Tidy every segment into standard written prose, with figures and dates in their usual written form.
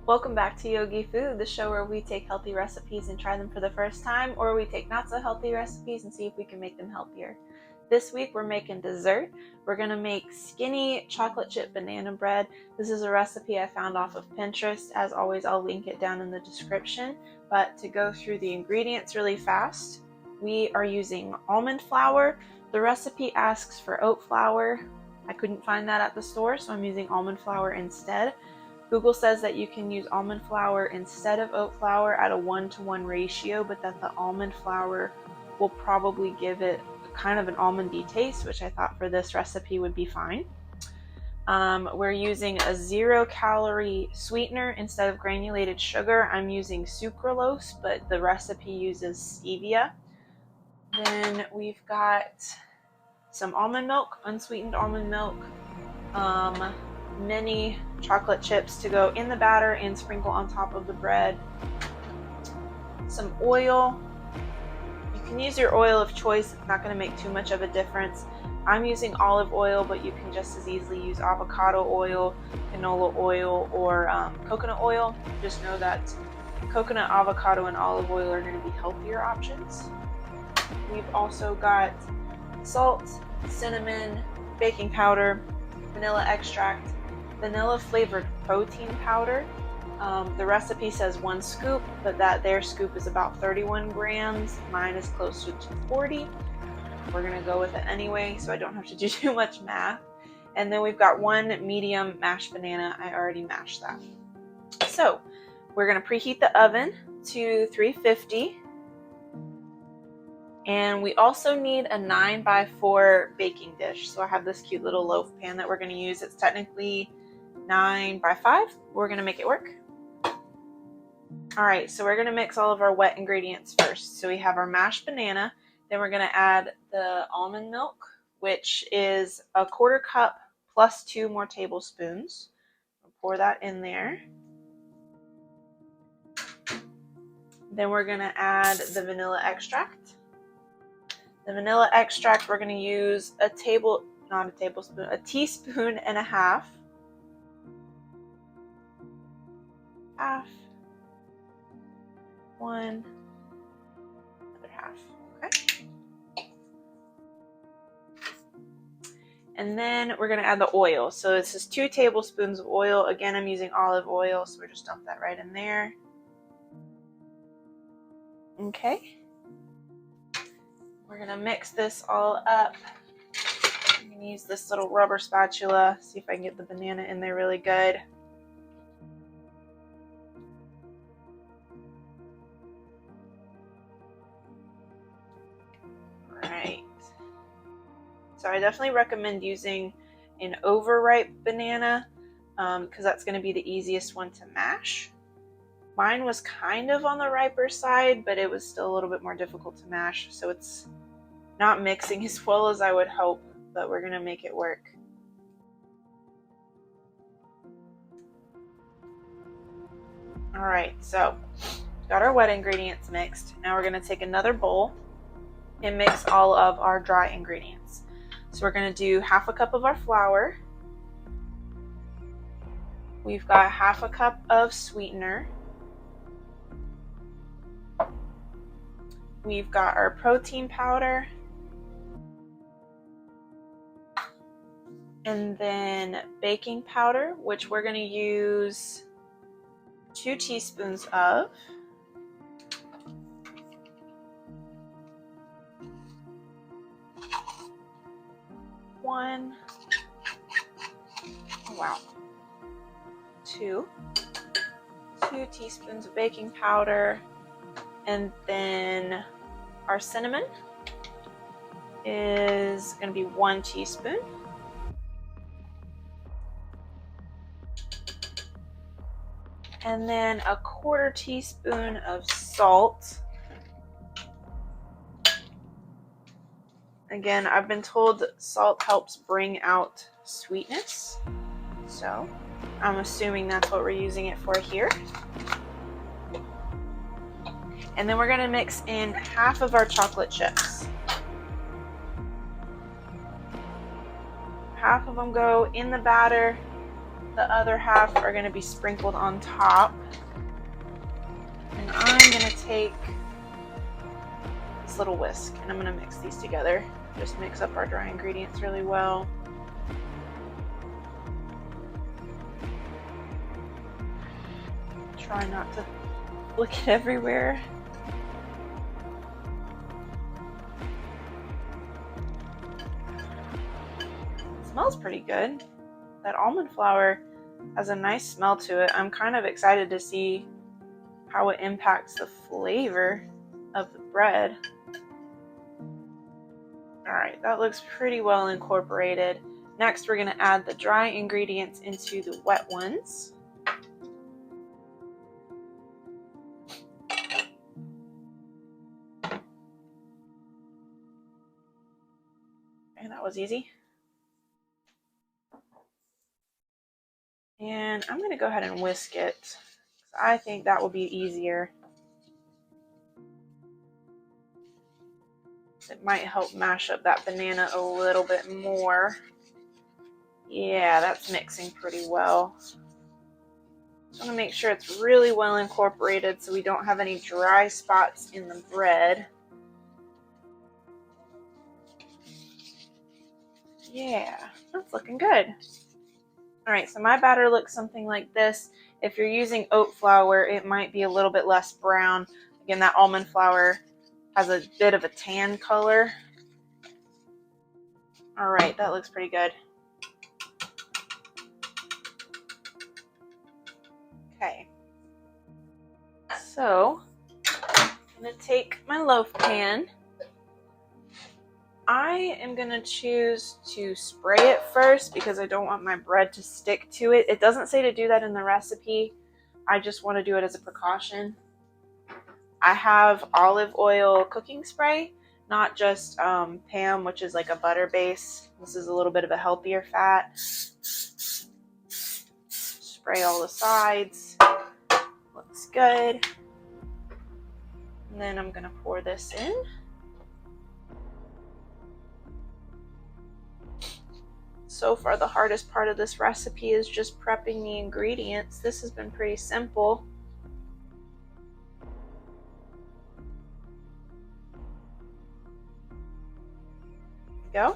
Welcome back to Yogi Food, the show where we take healthy recipes and try them for the first time, or we take not so healthy recipes and see if we can make them healthier. This week we're making dessert. We're going to make skinny chocolate chip banana bread. This is a recipe I found off of Pinterest. As always, I'll link it down in the description. But to go through the ingredients really fast, we are using almond flour. The recipe asks for oat flour. I couldn't find that at the store, so I'm using almond flour instead. Google says that you can use almond flour instead of oat flour at a 1-to-1 ratio, but that the almond flour will probably give it kind of an almondy taste, which I thought for this recipe would be fine. We're using a 0-calorie sweetener instead of granulated sugar. I'm using sucralose, but the recipe uses stevia. Then we've got some almond milk, unsweetened almond milk, mini chocolate chips to go in the batter and sprinkle on top of the bread, some oil. You can use your oil of choice. It's not going to make too much of a difference. I'm using olive oil, but you can just as easily use avocado oil, canola oil, or coconut oil. Just know that coconut, avocado, and olive oil are going to be healthier options. We've also got salt, cinnamon, baking powder, vanilla extract, vanilla flavored protein powder. The recipe says 1 scoop, but their scoop is about 31 grams. Mine is closer to 40. We're gonna go with it anyway, so I don't have to do too much math. And then we've got 1 medium mashed banana. I already mashed that. So we're gonna preheat the oven to 350. And we also need a 9x4 baking dish. So I have this cute little loaf pan that we're gonna use. It's technically 9x5. We're gonna make it work. All right, so we're gonna mix all of our wet ingredients first. So we have our mashed banana, then we're gonna add the almond milk, which is a 1/4 cup plus 2 more tablespoons. I'll pour that in there. Then we're gonna add the vanilla extract. The vanilla extract, we're gonna use a teaspoon and a half. One, another half, okay. And then we're gonna add the oil. So this is 2 tablespoons of oil. Again, I'm using olive oil, so we're just dump that right in there. Okay. We're gonna mix this all up. I'm gonna use this little rubber spatula, see if I can get the banana in there really good. So I definitely recommend using an overripe banana because that's going to be the easiest one to mash. Mine was kind of on the riper side, but it was still a little bit more difficult to mash. So it's not mixing as well as I would hope, but we're going to make it work. All right, so got our wet ingredients mixed. Now we're going to take another bowl and mix all of our dry ingredients. So we're going to do 1/2 cup of our flour. We've got 1/2 cup of sweetener. We've got our protein powder. And then baking powder, which we're going to use 2 teaspoons of. One, wow, 2 teaspoons of baking powder, and then our cinnamon is going to be 1 teaspoon. And then a 1/4 teaspoon of salt. Again, I've been told salt helps bring out sweetness, so I'm assuming that's what we're using it for here. And then we're going to mix in 1/2 of our chocolate chips. 1/2 of them go in the batter. The other half are going to be sprinkled on top. And I'm going to take this little whisk and I'm going to mix these together. Just mix up our dry ingredients really well. Try not to flick it everywhere. It smells pretty good. That almond flour has a nice smell to it. I'm kind of excited to see how it impacts the flavor of the bread. Alright, that looks pretty well incorporated. Next, we're going to add the dry ingredients into the wet ones. And that was easy. And I'm going to go ahead and whisk it. I think that will be easier. It might help mash up that banana a little bit more. Yeah, that's mixing pretty well. Just want to make sure it's really well incorporated so we don't have any dry spots in the bread. Yeah, that's looking good. Alright, so my batter looks something like this. If you're using oat flour, it might be a little bit less brown. Again, that almond flour has a bit of a tan color. Alright, that looks pretty good. Okay. So, I'm going to take my loaf pan. I am going to choose to spray it first because I don't want my bread to stick to it. It doesn't say to do that in the recipe. I just want to do it as a precaution. I have olive oil cooking spray, not just Pam, which is like a butter base. This is a little bit of a healthier fat. Spray all the sides. Looks good. And then I'm going to pour this in. So far, the hardest part of this recipe is just prepping the ingredients. This has been pretty simple. Go.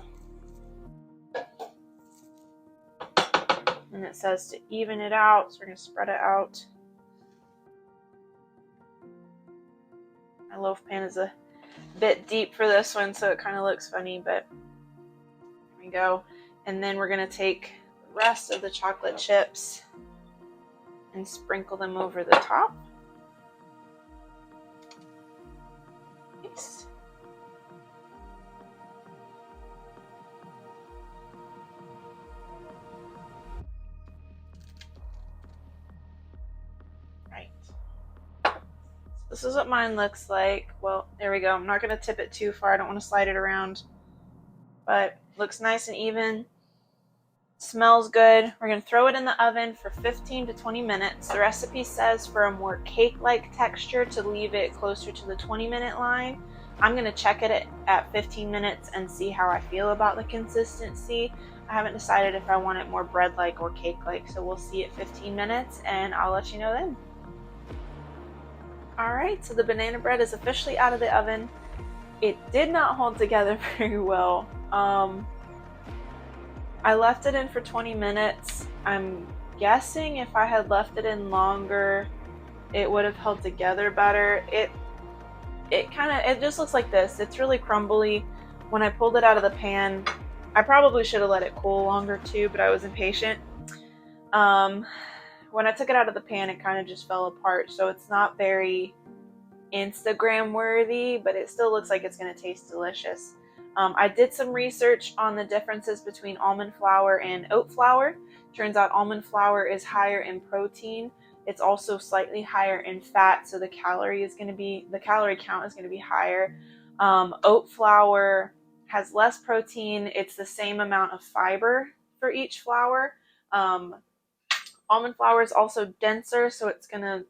And it says to even it out, so we're going to spread it out. My loaf pan is a bit deep for this one, so it kind of looks funny, but there we go. And then we're going to take the rest of the chocolate chips and sprinkle them over the top. Nice. Right. So this is what mine looks like. Well, there we go. I'm not going to tip it too far. I don't want to slide it around. But looks nice and even. Smells good. We're going to throw it in the oven for 15 to 20 minutes. The recipe says for a more cake-like texture to leave it closer to the 20-minute line. I'm going to check it at 15 minutes and see how I feel about the consistency. I haven't decided if I want it more bread-like or cake-like, so we'll see at 15 minutes and I'll let you know then. Alright, so the banana bread is officially out of the oven. It did not hold together very well. I left it in for 20 minutes. I'm guessing if I had left it in longer, it would have held together better. It just looks like this. It's really crumbly. When I pulled it out of the pan, I probably should have let it cool longer too, but I was impatient. When I took it out of the pan, it kind of just fell apart, so it's not very Instagram worthy, but it still looks like it's going to taste delicious. I did some research on the differences between almond flour and oat flour. Turns out almond flour is higher in protein. It's also slightly higher in fat, so the calorie count is going to be higher. Oat flour has less protein. It's the same amount of fiber for each flour. Almond flour is also denser, so it's going to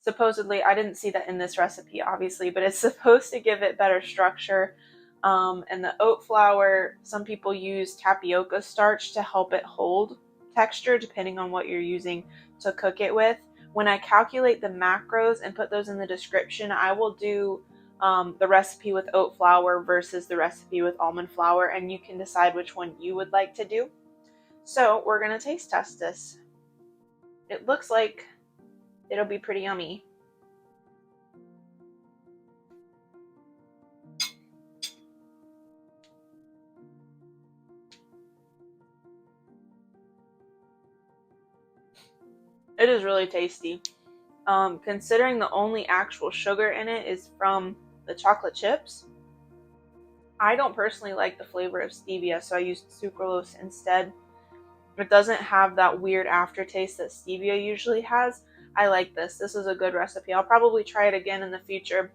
supposedly, I didn't see that in this recipe obviously, but it's supposed to give it better structure. And the oat flour, some people use tapioca starch to help it hold texture depending on what you're using to cook it with. When I calculate the macros and put those in the description, I will do the recipe with oat flour versus the recipe with almond flour, and you can decide which one you would like to do. So we're going to taste test this. It looks like it'll be pretty yummy. It is really tasty. Considering the only actual sugar in it is from the chocolate chips, I don't personally like the flavor of stevia, so I used sucralose instead. It doesn't have that weird aftertaste that stevia usually has. I like this. This is a good recipe. I'll probably try it again in the future.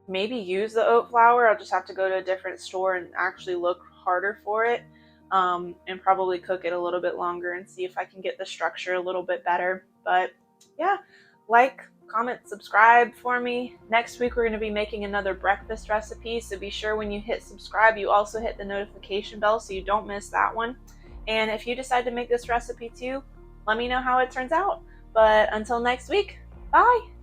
Maybe use the oat flour. I'll just have to go to a different store and actually look harder for it, and probably cook it a little bit longer and see if I can get the structure a little bit better. But yeah, like, comment, subscribe for me. Next week we're going to be making another breakfast recipe, so be sure when you hit subscribe you also hit the notification bell so you don't miss that one. And if you decide to make this recipe too, let me know how it turns out. But until next week, bye!